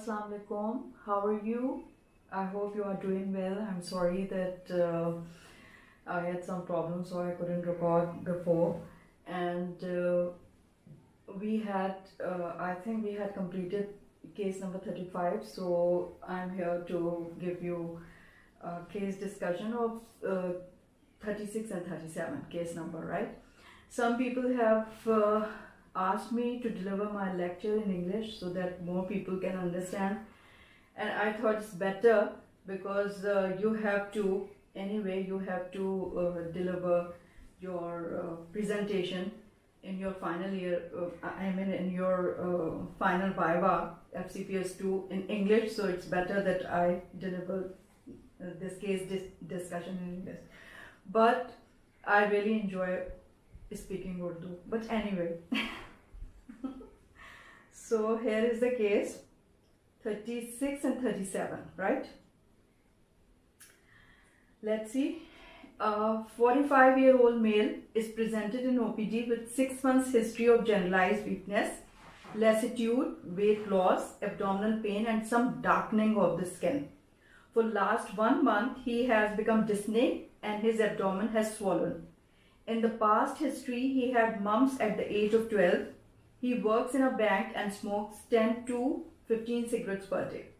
Assalamu alaikum. How are you? I hope you are doing well. I'm sorry that I had some problems, so I couldn't record before. And I think we had completed case number 35. So I'm here to give you a case discussion of 36 and 37, case number, right? Some people have asked me to deliver my lecture in English so that more people can understand, and I thought it's better because you have to deliver your presentation in your final year, in your final Viva FCPS II in English, so it's better that I deliver this case discussion in English. But I really enjoy speaking Urdu. But anyway, so here is the case 36 and 37, right? Let's see. A 45-year-old male is presented in OPD with 6 months history of generalized weakness, lassitude, weight loss, abdominal pain, and some darkening of the skin. For last 1 month, he has become dyspneic and his abdomen has swollen. In the past history, he had mumps at the age of 12. He works in a bank and smokes 10 to 15 cigarettes per day.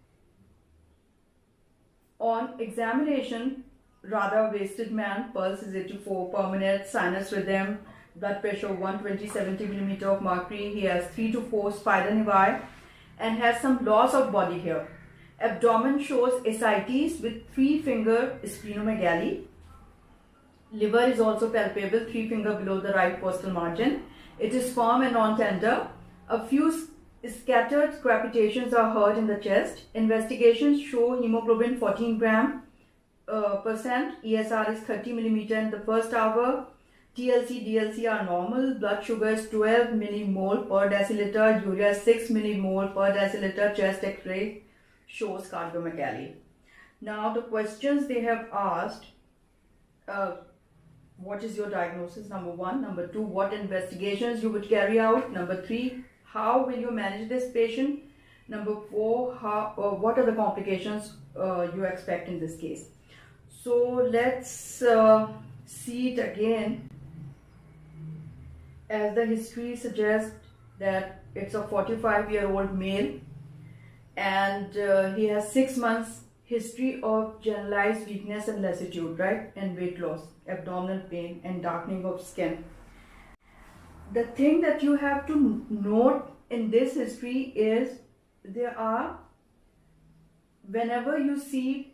On examination, rather wasted man, pulse is 84 per minute, sinus rhythm, blood pressure 120/70 mm of mercury. He has 3 to 4 spider nevi and has some loss of body hair. Abdomen shows ascites with 3-finger splenomegaly. Liver is also palpable, 3 finger below the right costal margin. It is firm and non-tender. A few scattered crepitations are heard in the chest. Investigations show hemoglobin 14 gram %. ESR is 30 mm in the first hour. TLC, DLC are normal. Blood sugar is 12 millimole per deciliter. Urea is 6 millimole per deciliter. Chest X-ray shows cardiomegaly. Now the questions they have asked, what is your diagnosis? Number 1. Number 2, what investigations you would carry out? Number 3, how will you manage this patient? Number 4, what are the complications you expect in this case? So let's see it again. As the history suggests that it's a 45-year-old male and he has 6 months history of generalized weakness and lassitude, right? And weight loss, abdominal pain, and darkening of skin. The thing that you have to note in this history is whenever you see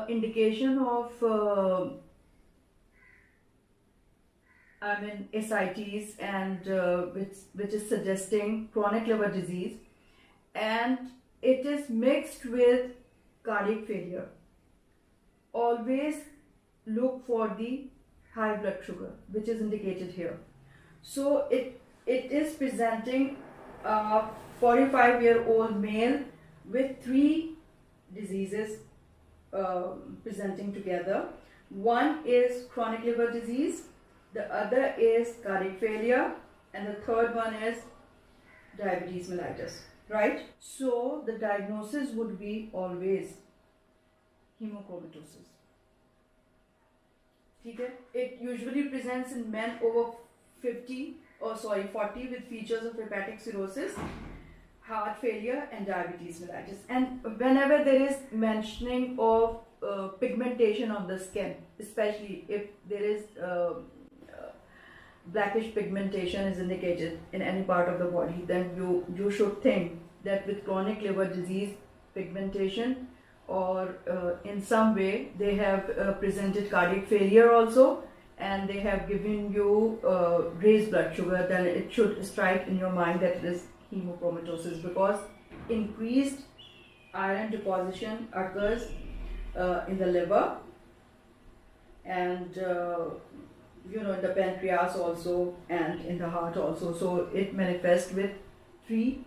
indication of ascites and which is suggesting chronic liver disease, and it is mixed with cardiac failure, always look for the high blood sugar, which is indicated here. So it is presenting a 45-year-old male with 3 diseases presenting together. One is chronic liver disease, the other is cardiac failure, and the third one is diabetes mellitus, right? So the diagnosis would be always hemochromatosis. Okay? It usually presents in men over 40 with features of hepatic cirrhosis, heart failure, and diabetes mellitus. And whenever there is mentioning of pigmentation of the skin, especially if there is blackish pigmentation is indicated in any part of the body, then you should think that with chronic liver disease, pigmentation, or in some way they have presented cardiac failure also, and they have given you raised blood sugar, then it should strike in your mind that it is hemochromatosis, because increased iron deposition occurs in the liver and in the pancreas also, and in the heart also. So it manifests with 3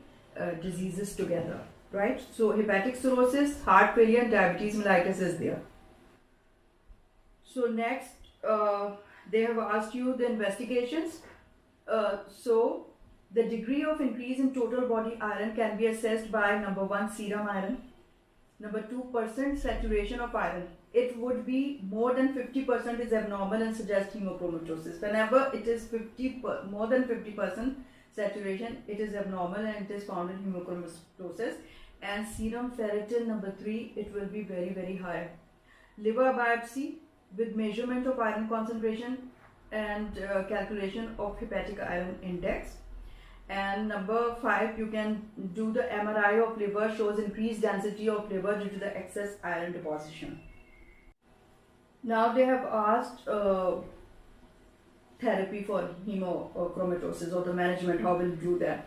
diseases together, right? So hepatic cirrhosis, heart failure, and diabetes mellitus is there. So next, they have asked you the investigations. So The degree of increase in total body iron can be assessed by number 1, serum iron, number 2, % saturation of iron. It would be more than 50% is abnormal and suggests hemochromatosis. Whenever it is more than 50% saturation, it is abnormal and it is found in hemochromatosis. And serum ferritin number 3, it will be very, very high. Liver biopsy with measurement of iron concentration and calculation of hepatic iron index. And number 5, you can do the MRI of liver, shows increased density of liver due to the excess iron deposition. Now they have asked therapy for hemochromatosis, or the management, how will you do that.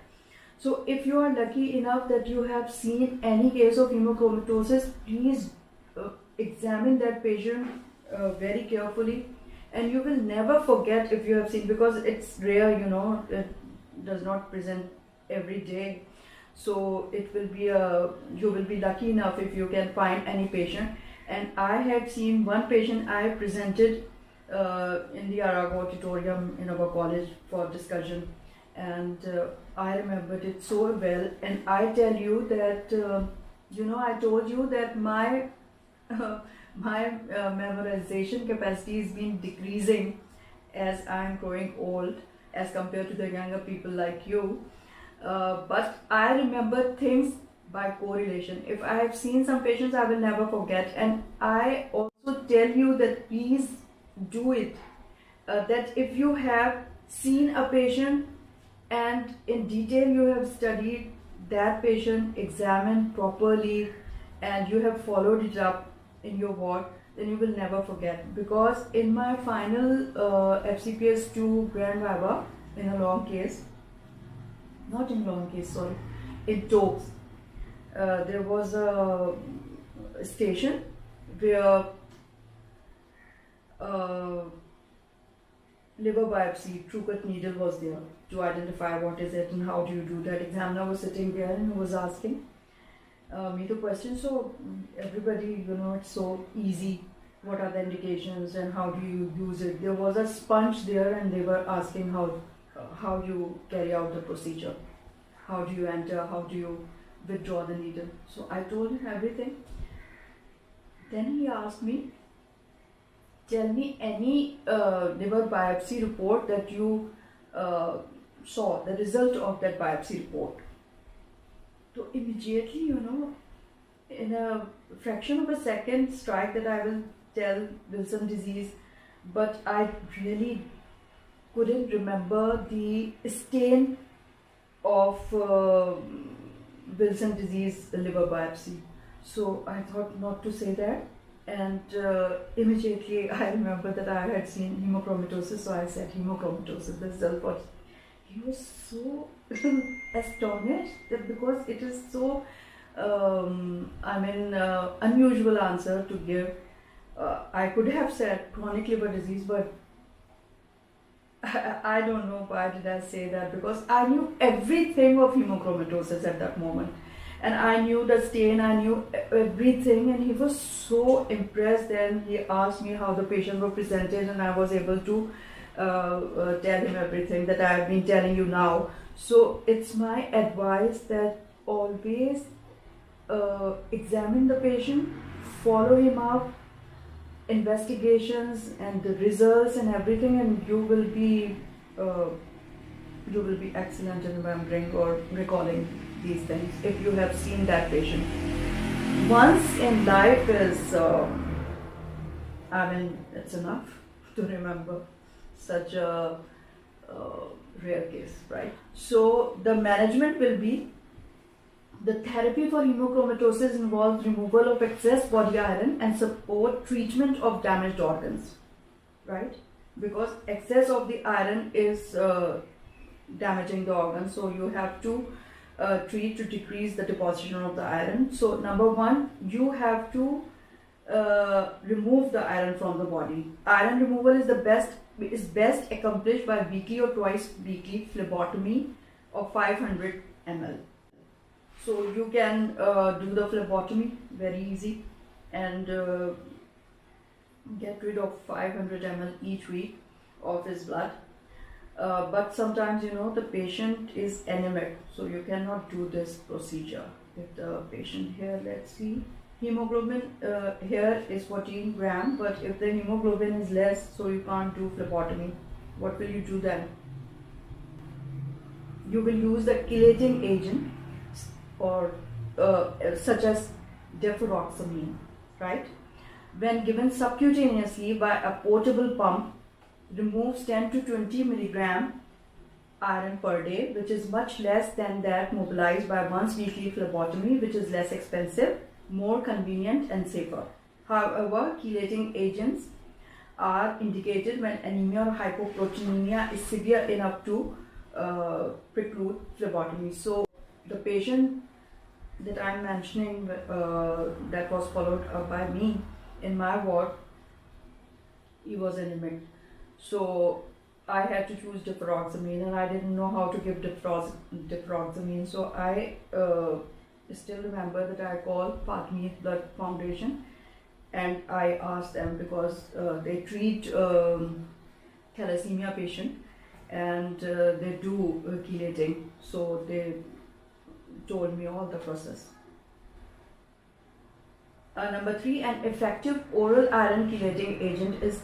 So if you are lucky enough that you have seen any case of hemochromatosis, please examine that patient very carefully, and you will never forget if you have seen, because it's rare, it does not present every day. So it will be you will be lucky enough if you can find any patient. And I had seen one patient I presented in the Arag auditorium in our college for discussion, and I remembered it so well. And I tell you that I told you that my memorization capacity has been decreasing as I'm growing old as compared to the younger people like you, but I remember things by correlation. If I have seen some patients, I will never forget. And I also tell you that please do it, that if you have seen a patient and in detail you have studied that patient, examined properly, and you have followed it up in your ward, then you will never forget. Because in my final FCPS II Grand Viva, in a long case, in TOPS, there was a station where liver biopsy, true cut needle was there to identify what is it and how do you do that. Examiner was sitting there and was asking me the question. So everybody, it's so easy. What are the indications and how do you use it? There was a sponge there and they were asking how you carry out the procedure. How do you enter? How do you withdraw the needle? So I told him everything. Then he asked me, tell me any liver biopsy report that you saw, the result of that biopsy report. So immediately, in a fraction of a second strike that I will tell Wilson disease, but I really couldn't remember the stain of Wilson disease liver biopsy. So I thought not to say that, and immediately I remember that I had seen hemochromatosis, so I said hemochromatosis, the result was. He was so astonished that because it is so unusual answer to give. I could have said chronic liver disease, but I don't know why did I say that, because I knew everything of hemochromatosis at that moment, and I knew the stain, I knew everything, and he was so impressed. Then he asked me how the patient were presented, and I was able to tell him everything that I have been telling you now. So it's my advice that always examine the patient, follow him up, investigations and the results and everything, and you will be excellent in remembering or recalling these things if you have seen that patient. Once in life is it's enough to remember such a rare case, right? So the management will be, the therapy for hemochromatosis involves removal of excess body iron and support treatment of damaged organs, right? Because excess of the iron is damaging the organ, so you have to treat to decrease the deposition of the iron. So number 1, you have to remove the iron from the body. Iron removal is best accomplished by weekly or twice weekly phlebotomy of 500 ml. So you can do the phlebotomy, very easy, and get rid of 500 ml each week of his blood. But sometimes, you know, the patient is anemic, so you cannot do this procedure with the patient. Here, let's see. Hemoglobin here is 14 gram, but if the hemoglobin is less, so you can't do phlebotomy. What will you do then? You will use the chelating agent or such as deferoxamine, right? When given subcutaneously by a portable pump, removes 10 to 20 milligram iron per day, which is much less than that mobilized by once weekly phlebotomy, which is less expensive, more convenient and safer. However, chelating agents are indicated when anemia or hypoproteinemia is severe enough to preclude phlebotomy. So the patient that I'm mentioning that was followed up by me in my ward, he was anemic. So I had to choose deferoxamine, and I didn't know how to give deferoxamine. So I still remember that I called Fatmi Blood Foundation, and I asked them, because they treat thalassemia patient, and they do chelating. So they told me all the process. Number 3, an effective oral iron chelating agent is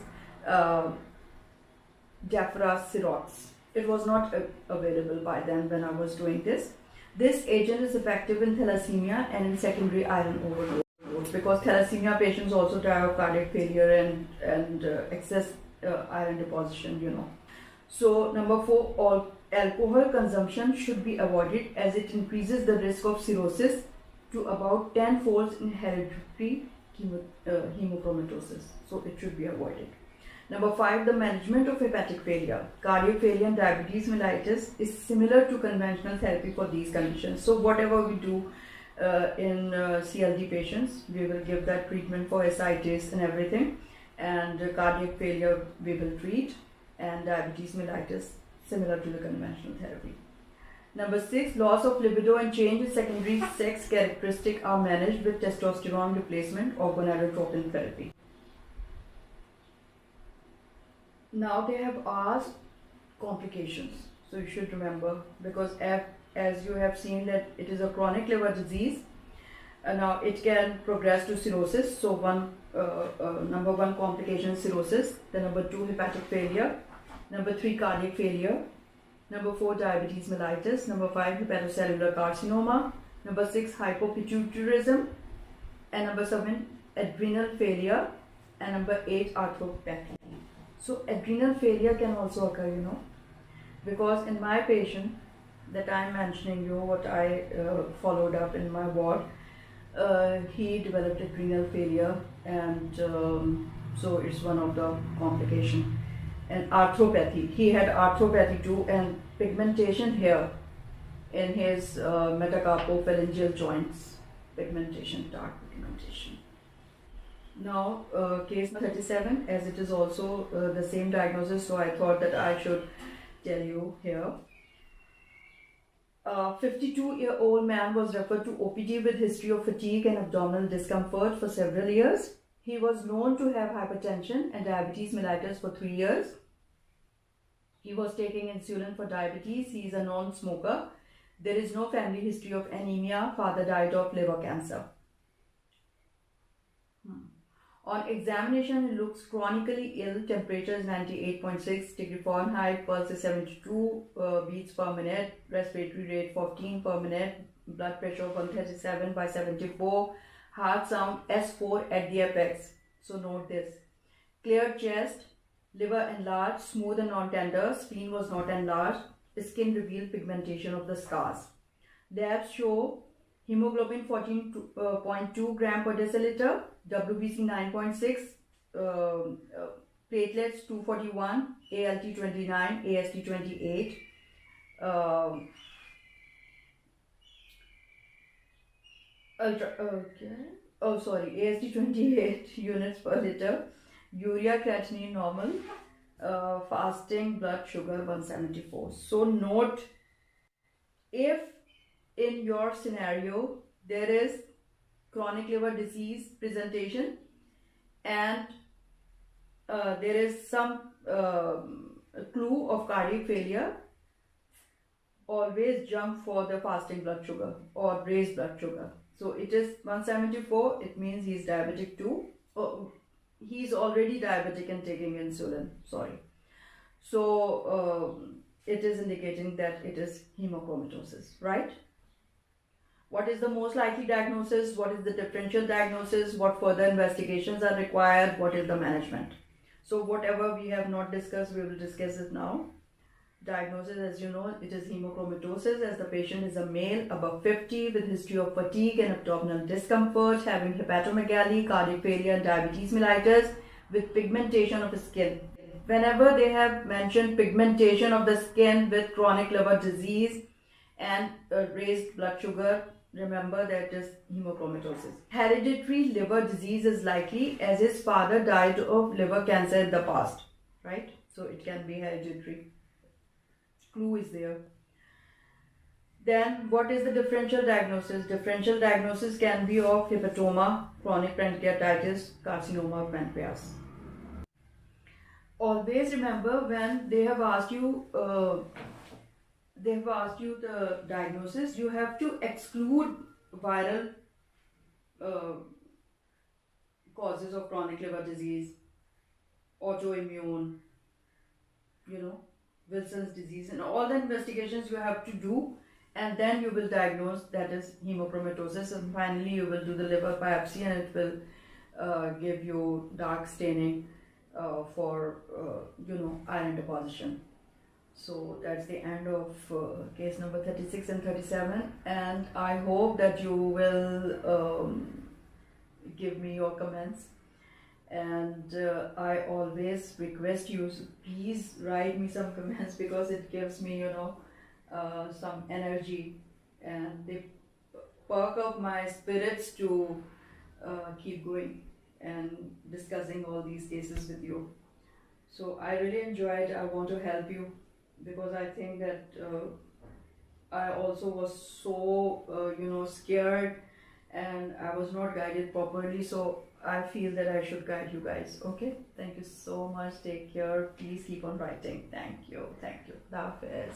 Diaphora-Sirox. It was not available by then when I was doing this. This agent is effective in thalassemia and in secondary iron overload, because thalassemia patients also die of cardiac failure and excess iron deposition, you know. So number 4, all alcohol consumption should be avoided, as it increases the risk of cirrhosis to about 10-fold in hereditary hemochromatosis. So it should be avoided. Number 5, the management of hepatic failure. Cardiac failure and diabetes mellitus is similar to conventional therapy for these conditions. So whatever we do in CLD patients, we will give that treatment for ascites and everything, and cardiac failure we will treat, and diabetes mellitus similar to the conventional therapy. Number 6, loss of libido and change in secondary sex characteristic are managed with testosterone replacement or gonadotropin therapy. Now they have asked complications, so you should remember, because as you have seen that it is a chronic liver disease, now it can progress to cirrhosis. So number 1 complication is cirrhosis, then number 2 hepatic failure, number 3 cardiac failure, number 4 diabetes mellitus, number 5 hepatocellular carcinoma, number 6 hypopituitarism, and number 7 adrenal failure, and number 8 arthropathy. So adrenal failure can also occur, you know, because in my patient that I'm mentioning you, what I followed up in my ward, he developed adrenal failure, and so it's one of the complications. And arthropathy, he had arthropathy too, and pigmentation here in his metacarpophalangeal joints, pigmentation, dark pigmentation. Now case 37, as it is also the same diagnosis, so I thought that I should tell you here. A 52-year-old man was referred to OPD with history of fatigue and abdominal discomfort for several years. He was known to have hypertension and diabetes mellitus for 3 years. He was taking insulin for diabetes. He is a non-smoker. There is no family history of anemia. Father died of liver cancer. On examination, he looks chronically ill. Temperature is 98.6 degree Fahrenheit. Pulse is 72 beats per minute. Respiratory rate 14 per minute. Blood pressure 137/74. Heart sound S4 at the apex. So note this. Clear chest. Liver enlarged, smooth and non-tender. Spleen was not enlarged. Skin revealed pigmentation of the scars. Labs show hemoglobin 14.2 gram per deciliter, WBC 9.6, platelets 241, ALT 29, AST 28. AST 28 units per liter. Urea creatinine normal. Fasting blood sugar 174. So note, if in your scenario there is chronic liver disease presentation and there is some a clue of cardiac failure, always jump for the fasting blood sugar or raised blood sugar. So it is 174, it means he's diabetic too. Oh, he's already diabetic and taking insulin, sorry. So it is indicating that it is hemochromatosis, right? What is the most likely diagnosis? What is the differential diagnosis? What further investigations are required? What is the management? So whatever we have not discussed, we will discuss it now. Diagnosis, as you know, it is hemochromatosis, as the patient is a male above 50 with history of fatigue and abdominal discomfort, having hepatomegaly, cardiac failure and diabetes mellitus with pigmentation of the skin. Whenever they have mentioned pigmentation of the skin with chronic liver disease and raised blood sugar, remember that is hemochromatosis. Hereditary liver disease is likely, as his father died of liver cancer in the past, right? So it can be hereditary. Clue is there. Then what is the differential diagnosis? Differential diagnosis can be of hepatoma, chronic pancreatitis, carcinoma of pancreas. Always remember, when they have asked you the diagnosis, you have to exclude viral causes of chronic liver disease, autoimmune, Wilson's disease, and all the investigations you have to do, and then you will diagnose that is hemochromatosis, and finally you will do the liver biopsy, and it will give you dark staining for iron deposition. So that's the end of case number 36 and 37, and I hope that you will give me your comments. And I always request you, so please write me some comments, because it gives me some energy, and they perk up my spirits to keep going and discussing all these cases with you. So I really enjoyed. I want to help you, because I think that I also was so scared, and I was not guided properly, so I feel that I should guide you guys. Okay, thank you so much. Take care. Please keep on writing. Thank you. DIFFERENTIAL.